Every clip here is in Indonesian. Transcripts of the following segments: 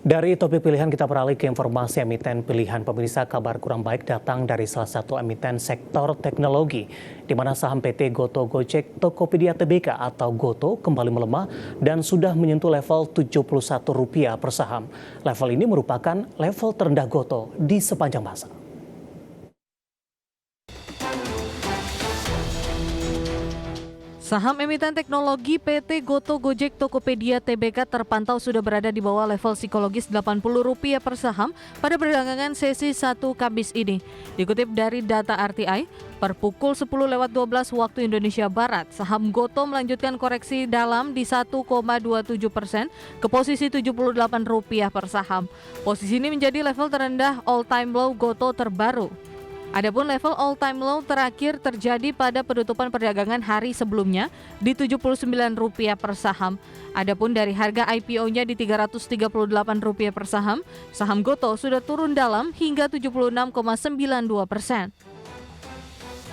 Dari topik pilihan kita beralih ke informasi emiten pilihan. Pemirsa, kabar kurang baik datang dari salah satu emiten sektor teknologi, di mana saham PT Goto Gojek Tokopedia Tbk atau Goto kembali melemah dan sudah menyentuh level Rp71 per saham. Level ini merupakan level terendah Goto di sepanjang masa. Saham emiten teknologi PT Goto Gojek Tokopedia Tbk terpantau sudah berada di bawah level psikologis Rp80 per saham pada perdagangan sesi 1 Kamis ini. Dikutip dari data RTI, per pukul 10.12 waktu Indonesia Barat, saham Goto melanjutkan koreksi dalam di 1,27% ke posisi Rp78 per saham. Posisi ini menjadi level terendah all-time low Goto terbaru. Adapun level all-time low terakhir terjadi pada penutupan perdagangan hari sebelumnya di Rp79 per saham. Adapun dari harga IPO-nya di Rp338 per saham, saham Goto sudah turun dalam hingga 76,92%.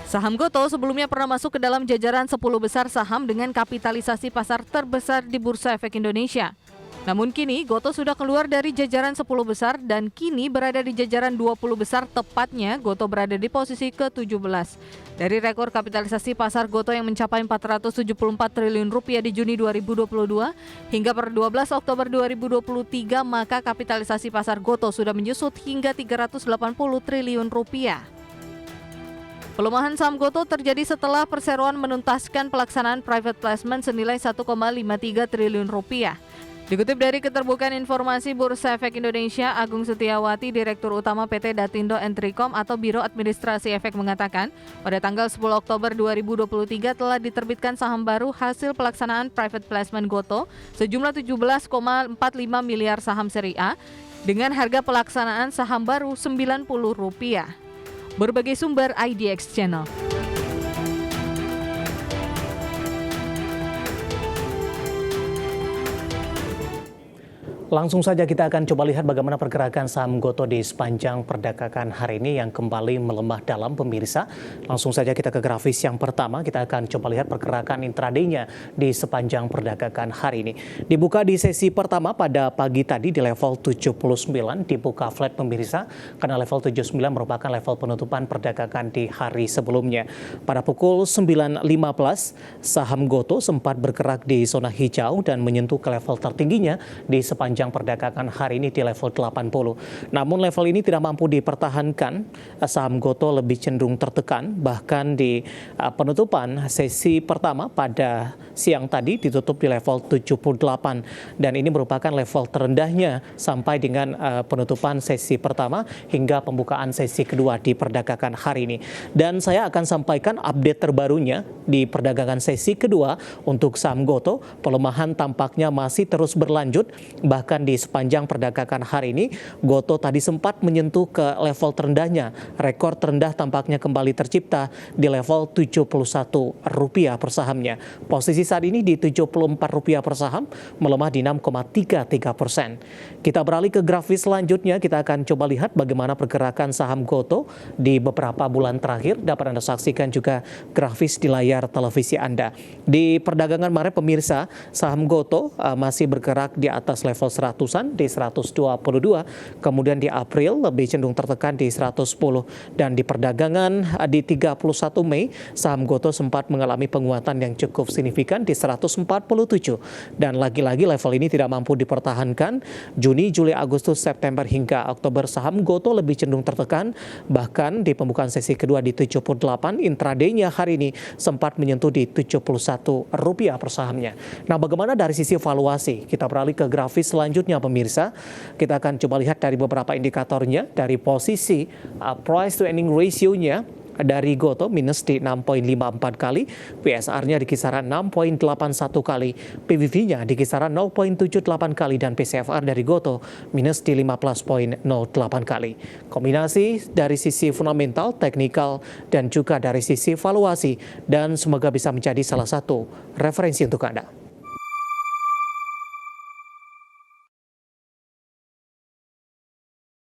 Saham Goto sebelumnya pernah masuk ke dalam jajaran 10 besar saham dengan kapitalisasi pasar terbesar di Bursa Efek Indonesia. Namun kini Goto sudah keluar dari jajaran 10 besar dan kini berada di jajaran 20 besar, tepatnya Goto berada di posisi ke-17. Dari rekor kapitalisasi pasar Goto yang mencapai Rp474 triliun di Juni 2022 hingga per 12 Oktober 2023, maka kapitalisasi pasar Goto sudah menyusut hingga Rp380 triliun. Pelemahan saham Goto terjadi setelah perseroan menuntaskan pelaksanaan private placement senilai Rp1,53 triliun. Dikutip dari Keterbukaan Informasi Bursa Efek Indonesia, Agung Setiawati, Direktur Utama PT Datindo Entricom atau Biro Administrasi Efek mengatakan, pada tanggal 10 Oktober 2023 telah diterbitkan saham baru hasil pelaksanaan private placement Goto sejumlah 17,45 miliar saham seri A dengan harga pelaksanaan saham baru Rp90. Berbagai sumber IDX Channel. Langsung saja kita akan coba lihat bagaimana pergerakan saham Goto di sepanjang perdagangan hari ini yang kembali melemah dalam, pemirsa. Langsung saja kita ke grafis yang pertama, kita akan coba lihat pergerakan intraday-nya di sepanjang perdagangan hari ini. Dibuka di sesi pertama pada pagi tadi di level 79, dibuka flat, pemirsa, karena level 79 merupakan level penutupan perdagangan di hari sebelumnya. Pada pukul 9.15, saham Goto sempat bergerak di zona hijau dan menyentuh ke level tertingginya di sepanjang perdagangan hari ini di level 80. Namun level ini tidak mampu dipertahankan, saham Goto lebih cenderung tertekan, bahkan di penutupan sesi pertama pada siang tadi ditutup di level 78 dan ini merupakan level terendahnya sampai dengan penutupan sesi pertama hingga pembukaan sesi kedua di perdagangan hari ini. Dan saya akan sampaikan update terbarunya di perdagangan sesi kedua untuk saham Goto. Pelemahan tampaknya masih terus berlanjut, bahkan di sepanjang perdagangan hari ini, Goto tadi sempat menyentuh ke level terendahnya. Rekor terendah tampaknya kembali tercipta di level Rp71 per sahamnya. Posisi saat ini di Rp74 per saham, melemah di 6,33%. Kita beralih ke grafis selanjutnya, kita akan coba lihat bagaimana pergerakan saham Goto di beberapa bulan terakhir. Dapat Anda saksikan juga grafis di layar televisi Anda. Di perdagangan Maret, pemirsa, saham Goto masih bergerak di atas level 100-an di 122, kemudian di April lebih cenderung tertekan di 110, dan di perdagangan di 31 Mei saham Goto sempat mengalami penguatan yang cukup signifikan di 147, dan lagi-lagi level ini tidak mampu dipertahankan. Juni, Juli, Agustus, September hingga Oktober saham Goto lebih cenderung tertekan, bahkan di pembukaan sesi kedua di 78, intraday-nya hari ini sempat menyentuh di Rp71 per sahamnya. Nah, bagaimana dari sisi valuasi? Kita beralih ke grafis selanjutnya, pemirsa. Kita akan coba lihat dari beberapa indikatornya. Dari posisi price to earning ratio-nya dari Goto minus di 6,54 kali, PSR-nya di kisaran 6,81 kali, PBV-nya di kisaran 0,78 kali, dan PCFR dari Goto minus di 15,08 kali. Kombinasi dari sisi fundamental, teknikal, dan juga dari sisi valuasi, dan semoga bisa menjadi salah satu referensi untuk Anda.